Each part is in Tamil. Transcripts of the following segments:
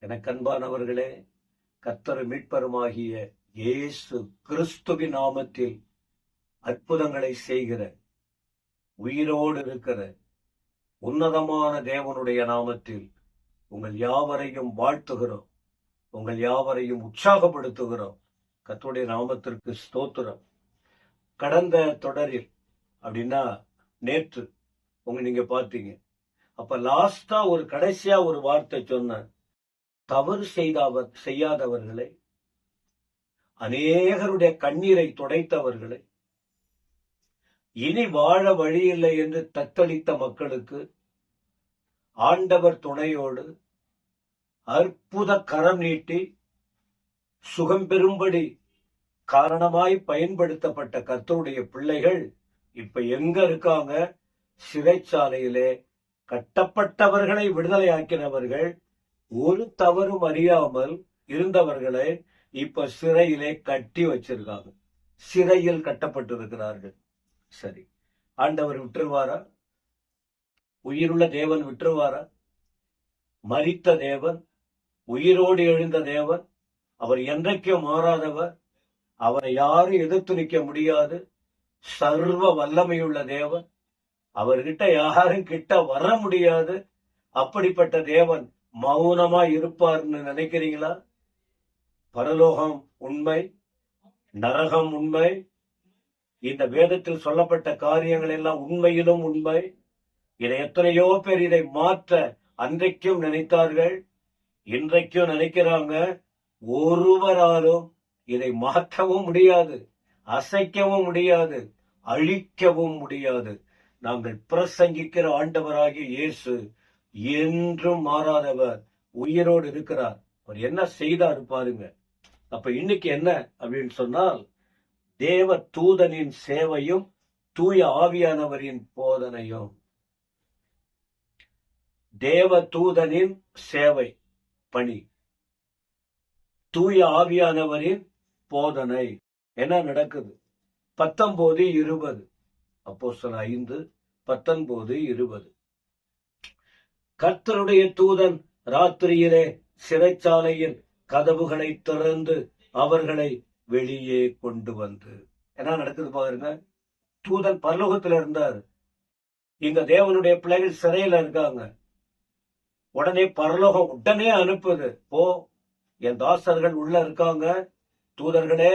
எனக்கு அன்பானவர்களே, கர்த்தர் மீட்பருமாகிய இயேசு கிறிஸ்துவின் நாமத்தில் அற்புதங்களை செய்கிற, உயிரோடு இருக்கிற உன்னதமான தேவனுடைய நாமத்தில் உங்கள் யாவரையும் வாழ்த்துகிறோம், உங்கள் யாவரையும் உற்சாகப்படுத்துகிறோம். கர்த்தருடைய நாமத்திற்கு ஸ்தோத்திரம். கடந்த தொடரில் அப்படின்னா நேற்று நீங்க பார்த்தீங்க. அப்ப லாஸ்டா கடைசியா ஒரு வார்த்தை சொன்ன, தவறு செய்யாதவர்களை, அநேகருடைய கண்ணீரை துடைத்தவர்களை, இனி வாழ வழியில்லை என்று தத்தளித்த மக்களுக்கு ஆண்டவர் துணையோடு அற்புத கரம் நீட்டி சுகம் பெறும்படி காரணமாய் பயன்படுத்தப்பட்ட கர்த்தருடைய பிள்ளைகள் இப்ப எங்க இருக்காங்க? சிறைச்சாலையிலே கட்டப்பட்டவர்களை விடுதலை ஆக்கினவர்கள், ஒரு தவறும் அறியாமல் இருந்தவர்களை இப்ப சிறையிலே கட்டி வச்சிருக்காங்க, சிறையில் கட்டப்பட்டிருக்கிறார்கள். சரி, ஆண்டவர் விட்டுருவாரா? உயிருள்ள தேவன் விட்டுருவாரா? மரித்த தேவன், உயிரோடு எழுந்த தேவன், அவர் என்றைக்கும் மாறாதவர், அவரை யாரும் எதிர்த்து நிற்க முடியாது, சர்வ வல்லமையுள்ள தேவன், அவர்கிட்ட யாரும் கிட்ட வர முடியாது. அப்படிப்பட்ட தேவன் மௌனமா இருப்பார்னு நினைக்கிறீங்களா? பரலோகம் உண்மை, நரகம் உண்மை, இந்த வேதத்தில் சொல்லப்பட்ட காரியங்கள் எல்லாம் உண்மையிலும் உண்மை. இதை எத்தனையோ பேர் இதை மாற்ற அன்றைக்கும் நினைத்தார்கள், இன்றைக்கும் நினைக்கிறாங்க. ஒருவராலும் இதை மாற்றவும் முடியாது, அசைக்கவும் முடியாது, அழிக்கவும் முடியாது. நாங்கள் பிரசங்கிக்கிற ஆண்டவராகிய இயேசு என்றும் மாறாதவர், உயிரோடு இருக்கிறார். அவர் என்ன செய்தார் பாருங்க. அப்ப இன்னைக்கு என்ன அப்படின்னு சொன்னால், தேவ தூதனின் சேவையும் தூய ஆவியானவரின் போதனையும். தேவ தூதனின் சேவை பணி, தூய ஆவியானவரின் போதனை. என்ன நடக்குது? 19:20, அப்போஸ்தலர் 5:19-20. கர்த்தருடைய தூதன் ராத்திரியிலே சிறைச்சாலையின் கதவுகளை திறந்து அவர்களை வெளியே கொண்டு வந்து. என்ன நடக்குது பாருங்க. தூதன் பரலோகத்துல இருந்தார், இங்க தேவனுடைய பிள்ளைகள் சிறையில இருக்காங்க. உடனே பரலோகம் உடனே அனுப்புது, போ, என் தாசர்கள் உள்ள இருக்காங்க, தூதர்களே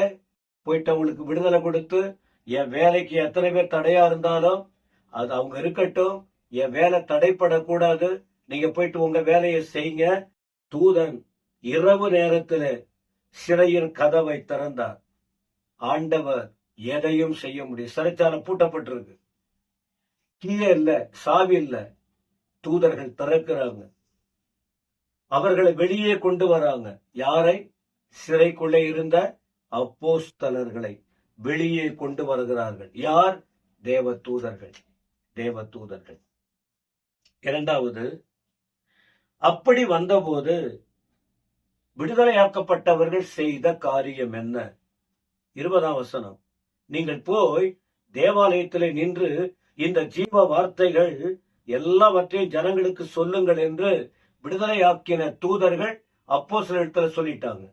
போயிட்டு அவங்களுக்கு விடுதலை கொடுத்து, என் வேலைக்கு எத்தனை பேர் தடையா இருந்தாலும் அது அவங்க இருக்கட்டும், என் வேலை தடைப்படக்கூடாது, நீங்க போயிட்டு உங்க வேலையை செய்யுங்க. தூதன் இரவு நேரத்துல சிறையின் கதவை திறந்தார். ஆண்டவர் எதையும் செய்ய முடியும். சிறைச்சாலை பூட்டப்பட்டிருக்கு, கீழே இல்ல, சாவி இல்ல, தூதர்கள் திறக்கிறாங்க, அவர்களை வெளியே கொண்டு வராங்க. யாரை? சிறைக்குள்ளே இருந்த அப்போஸ்தலர்களை வெளியே கொண்டு வருகிறார்கள். யார்? தேவ தூதர்கள், தேவ தூதர்கள். இரண்டாவது, அப்படி வந்தபோது விடுதலையாக்கப்பட்டவர்கள் செய்த காரியம் என்ன? 20ஆம் வசனம். நீங்கள் போய் தேவாலயத்திலே நின்று இந்த ஜீவ வார்த்தைகள் எல்லாவற்றையும் ஜனங்களுக்கு சொல்லுங்கள் என்று விடுதலையாக்கின தூதர்கள் அப்போஸ்தலர்களிடத்துல சொல்லிட்டாங்க.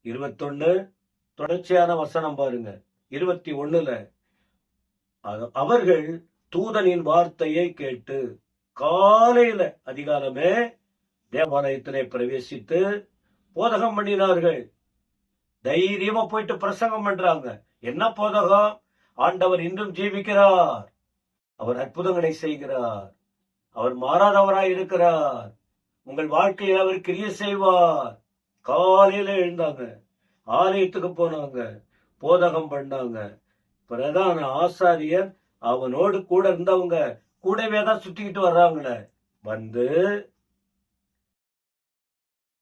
21 தொடர்ச்சியான வசனம் பாருங்க. 21ல அவர்கள் தூதனின் வார்த்தையை கேட்டு காலையில அதிகாலமே தேவாலயத்திலே பிரவேசித்து போதகம் பண்ணினார்கள். தைரியமா போயிட்டு பிரசங்கம் பண்றாங்க. என்ன போதகம்? ஆண்டவர் இன்றும் ஜீவிக்கிறார், அவர் அற்புதங்களை செய்கிறார், அவர் மாறாதவராய் இருக்கிறார், உங்கள் வாழ்க்கையில் அவர் கிரியை செய்வார். காலையில எழுந்தாங்க, ஆலயத்துக்கு போனாங்க, போதகம் பண்ணாங்க. பிரதான ஆசாரியர் அவனோடு கூட இருந்தவங்க கூடவே தான் சுத்திக்கிட்டு வர்றாங்களே. வந்து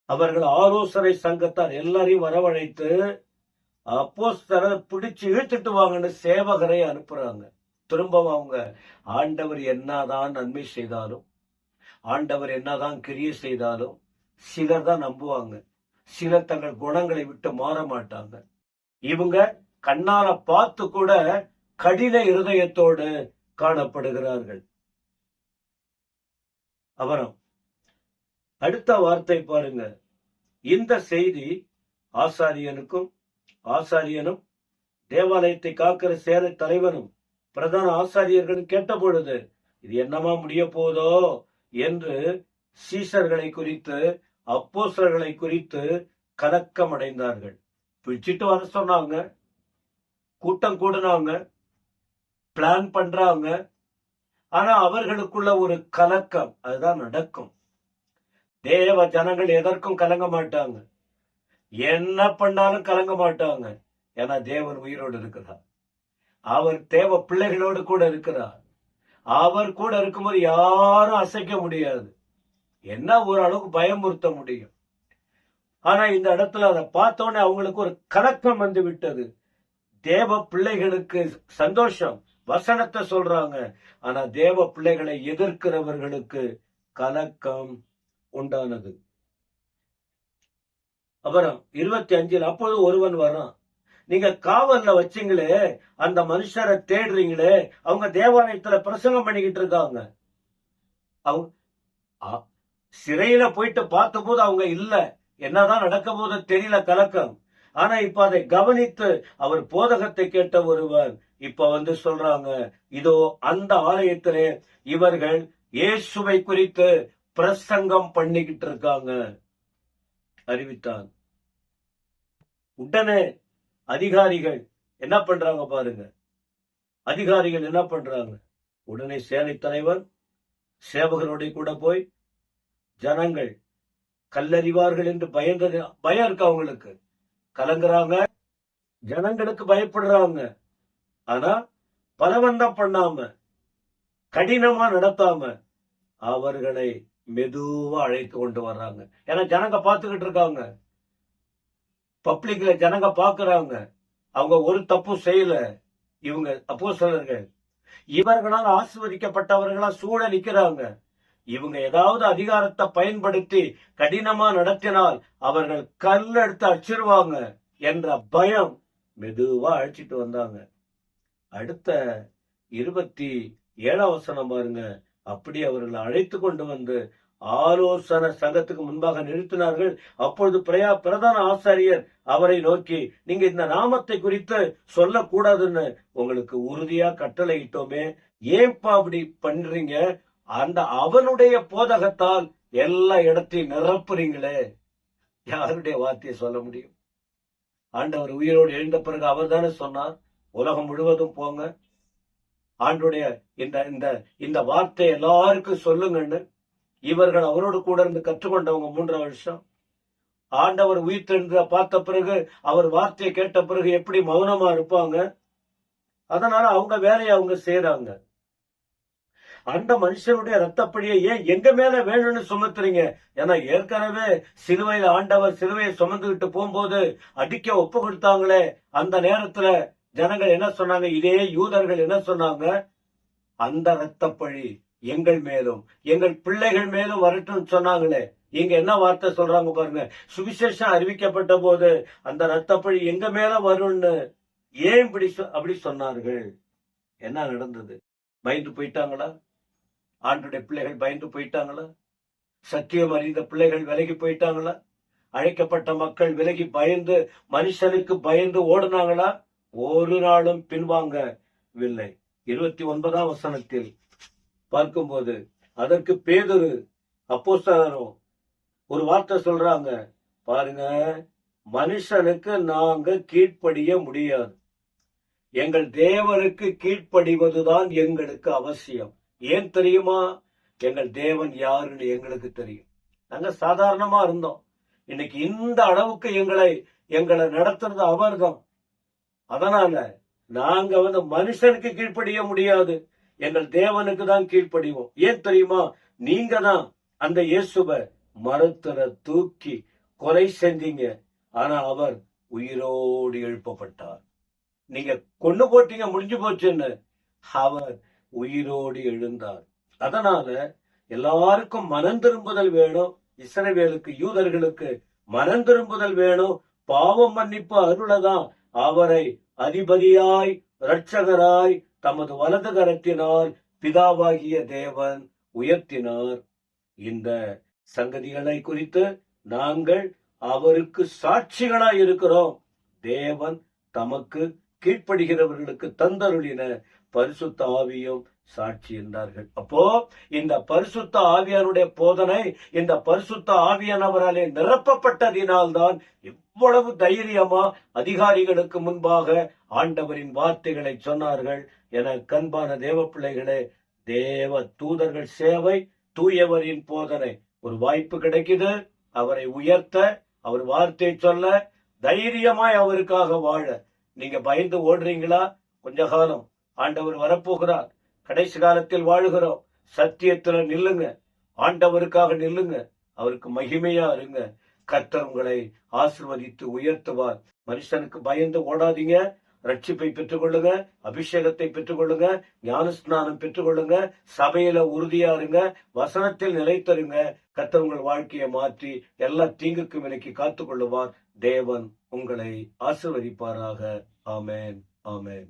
அவர்கள் ஆலோசனை சங்கத்தார் எல்லாரையும் வரவழைத்து அப்போஸ்தலரை பிடிச்சு இழுத்துட்டு வாங்கன்னு சேவகரை அனுப்புறாங்க. திரும்பவும் அவங்க ஆண்டவர் என்னதான் நன்மை செய்தாலும், ஆண்டவர் என்னதான் கிரியை செய்தாலும் சிலர் தான் நம்புவாங்க, சிலர் தங்கள் குணங்களை விட்டு மாற மாட்டாங்க. இவங்க கண்ணால பார்த்து கூட கடின இருதயத்தோடு காணப்படுகிறார்கள். அப்புறம் அடுத்த வார்த்தை பாருங்க, இந்த செய்தி ஆசாரியனும் தேவாலயத்தை காக்கிற சேர தலைவனும் பிரதான ஆசாரியர்களும் கேட்ட பொழுது, இது என்னமா முடிய போதோ என்று சீசர்களை குறித்து அப்போஸ்தலர்களை குறித்து கலக்கம் அடைந்தார்கள். பிடிச்சிட்டு வர சொன்னாங்க, கூட்டம் கூடுனாங்க, பிளான் பண்றாங்க. ஆனா அவர்களுக்குள்ள ஒரு கலக்கம், அதுதான் நடக்கும். தேவ ஜனங்கள் எதற்கும் கலங்க மாட்டாங்க, என்ன பண்ணாலும் கலங்க மாட்டாங்க. ஏன்னா தேவன் உயிரோடு இருக்கிறார், அவர் தேவ பிள்ளைகளோடு கூட இருக்கிறார். அவர் கூட இருக்கும்போது யாரும் அசைக்க முடியாது, என்ன ஓரளவுக்கு பயமுறுத்த முடியும். ஆனா இந்த இடத்துல அதை பார்த்தோன்னே அவங்களுக்கு ஒரு கலக்கம் வந்து விட்டது. தேவ பிள்ளைகளுக்கு சந்தோஷம், வசனத்தை சொல்றாங்க. ஆனா தேவ பிள்ளைகளை எதிர்க்கிறவர்களுக்கு கலக்கம் உண்டானது. அப்புறம் 25, அப்போது ஒருவன் வரான், நீங்க காவல்ல வச்சீங்களே, அந்த மனுஷரை தேடுறீங்களே, அவங்க தேவாலயத்துல பிரசங்கம் பண்ணிக்கிட்டு இருக்காங்க. அவங்க சிறையில போயிட்டு பார்த்த போது அவங்க இல்ல, என்னதான் நடக்க போது தெரியல, கலக்கம். ஆனா இப்ப அதை கவனித்து அவர் போதகத்தை கேட்ட ஒருவர் இப்ப வந்து சொல்றாங்க, இதோ அந்த ஆலயத்திலே இவர்கள் இயேசுவை குறித்து பிரசங்கம் பண்ணிக்கிட்டு இருக்காங்க அறிவித்தான். உடனே அதிகாரிகள் என்ன பண்றாங்க பாருங்க, அதிகாரிகள் என்ன பண்றாங்க, உடனே சேனை தலைவர் சேவகரோட கூட போய், ஜனங்கள் கல்லறிவார்கள் என்று பயம் இருக்கு, அவங்களுக்கு கலங்குறாங்க, ஜனங்களுக்கு பயப்படுறாங்க. ஆனா பலவந்தம் பண்ணாம, கடினமா நடத்தாம அவர்களை மெதுவா அழைத்து கொண்டு வர்றாங்க. ஏன்னா ஜனங்க பார்த்துக்கிட்டு இருக்காங்க, பப்ளிக்ல ஜனங்க பாக்குறாங்க, அவங்க ஒரு தப்பு செய்யல. இவங்க அப்போஸ்தலர்கள் இவர்களால் ஆசீர்வதிக்கப்பட்டவர்களா சூழ நிக்கிறாங்க. இவங்க ஏதாவது அதிகாரத்தை பயன்படுத்தி கடினமா நடத்தினால் அவர்கள் கல் எடுத்து அடிச்சிருவாங்க என்ற பயம் மெதுவா அழைச்சிட்டு வந்தாங்க. அடுத்த 27 வசனம் பாருங்க, அப்படி அவர்களை அழைத்து கொண்டு வந்து ஆலோசனை சங்கத்துக்கு முன்பாக நிறுத்தினார்கள். அப்பொழுது பிரதான ஆசாரியர் அவரை நோக்கி, நீங்க இந்த நாமத்தை குறித்து சொல்லக்கூடாதுன்னு உங்களுக்கு உறுதியா கட்டளையிட்டோமே, ஏன்பா அப்படி பண்றீங்க? அந்த அவனுடைய போதகத்தால் எல்லா இடத்தையும் நிரப்புறீங்களே. யாருடைய வார்த்தையை சொல்ல முடியும்? ஆண்டவர் உயிரோடு எழுந்த பிறகு அவர் தானே சொன்னார், உலகம் முழுவதும் போங்க, ஆண்டுடைய இந்த வார்த்தை எல்லாருக்கும் சொல்லுங்கன்னு. இவர்கள் அவரோடு கூட இருந்து கற்றுக்கொண்டவங்க 3 வருஷம். ஆண்டவர் உயிர்த்தெழுந்த பார்த்த பிறகு, அவர் வார்த்தையை கேட்ட பிறகு எப்படி மௌனமா இருப்பாங்க? அதனால அவங்க வேலையை அவங்க செய்யறாங்க. அந்த மனுஷனுடைய ரத்தப்படியை ஏன் எங்க மேல வேணும்னு சுமத்துறீங்க? ஏன்னா ஏற்கனவே சிலுவையில ஆண்டவர் சிலுவையை சுமந்துகிட்டு போகும்போது அடிக்க ஒப்பு கொடுத்தாங்களே, அந்த நேரத்துல ஜனங்கள் என்ன சொன்னாங்க? இதே யூதர்கள் என்ன சொன்னாங்க? அந்த ரத்தப்பழி எங்கள் மேலும் எங்கள் பிள்ளைகள் மேலும் வரட்டும் சொன்னாங்களே. இங்க என்ன வார்த்தை சொல்றாங்க பாருங்க, சுவிசேஷம் அறிவிக்கப்பட்ட போது அந்த ரத்தப்பழி எங்க மேல வரும்னு ஏன் அப்படி சொன்னார்கள்? என்ன நடந்தது? பயந்து போயிட்டாங்களா? ஆண்டுடைய பிள்ளைகள் பயந்து போயிட்டாங்களா? சத்தியம் அறிந்த பிள்ளைகள் விலகி போயிட்டாங்களா? அழைக்கப்பட்ட மக்கள் விலகி பயந்து, மனுஷனுக்கு பயந்து ஓடுனாங்களா? ஒரு நாளும் பின்வாங்கவில்லை. 29 வசனத்தில் பார்க்கும்போது, அதற்கு பேதுரு அப்போஸ்தலரும் ஒரு வார்த்தை சொல்றாங்க பாருங்க, மனுஷனுக்கு நாங்க கீழ்ப்படிய முடியாது, எங்கள் தேவனுக்கு கீழ்ப்படிவதுதான் எங்களுக்கு அவசியம். ஏன் தெரியுமா? எங்கள் தேவன் யாருன்னு எங்களுக்கு தெரியும். நாங்க சாதாரணமா இருந்தோம், இன்னைக்கு இந்த அளவுக்கு எங்களை நடத்துறது அவர்தான். அதனால நாங்க மனுஷனுக்கு கீழ்ப்படிய முடியாது, எங்கள் தேவனுக்கு தான் கீழ்ப்படிவோம். ஏன் தெரியுமா? நீங்க தான் அந்த இயேசுவை மரத்துல தூக்கி கொலை செஞ்சீங்க, ஆனா அவர் உயிரோடு எழுப்பப்பட்டார். நீங்க கொண்டு போட்டீங்க, முடிஞ்சு போச்சுன்னு, அவர் உயிரோடு எழுந்தார். அதனால எல்லாருக்கும் மனம் திரும்புதல் வேணும். இஸ்ரவேலுக்கு, யூதர்களுக்கு மனம் திரும்புதல் வேணும். பாவம் மன்னிப்பு அருளதான் அவரை அதிபதியாய் இரட்சகராய் தமது வலது கரத்தினால் பிதாவாகிய தேவன் உயர்த்தினார். இந்த சங்கதிகளை குறித்து நாங்கள் அவருக்கு சாட்சிகளாய் இருக்கிறோம். தேவன் தமக்கு கீழ்ப்படுகிறவர்களுக்கு தந்தருளின பரிசுத்த ஆவியும் சாட்சி என்றார்கள். அப்போ இந்த பரிசுத்த ஆவியானுடைய போதனை, இந்த பரிசுத்த ஆவியானவராலே நிரப்பப்பட்டதினால்தான் இவ்வளவு தைரியமா அதிகாரிகளுக்கு முன்பாக ஆண்டவரின் வார்த்தைகளை சொன்னார்கள். என கண்பான தேவ பிள்ளைகளே, தேவ தூதர்கள் சேவை, தூயவரின் போதனை, ஒரு வாய்ப்பு கிடைக்குது அவரை உயர்த்த, அவர் வார்த்தை சொல்ல, தைரியமாய் அவருக்காக வாழ. நீங்க பயந்து ஓடுறீங்களா? கொஞ்ச காலம், ஆண்டவர் வரப்போகிறார். கடைசி காலத்தில் வாழுகிறோம். சத்தியத்துல நில்லுங்க, ஆண்டவருக்காக நில்லுங்க, அவருக்கு மகிமையா இருங்க. கர்த்தர் உங்களை ஆசீர்வதித்து உயர்த்துவார். மனுஷனுக்கு பயந்து ஓடாதீங்க. ரட்சிப்பை பெற்றுக்கொள்ளுங்க, அபிஷேகத்தை பெற்றுக்கொள்ளுங்க, ஞானஸ்நானம் பெற்றுக்கொள்ளுங்க, சபையில உறுதியா இருங்க, வசனத்தில் நிலைத்தருங்க. கர்த்தர் உங்கள் வாழ்க்கையை மாற்றி எல்லா தீங்குக்கு விலக்கி காத்துக் கொள்ளுவார். தேவன் உங்களை ஆசீர்வதிப்பாராக. ஆமென், ஆமென்.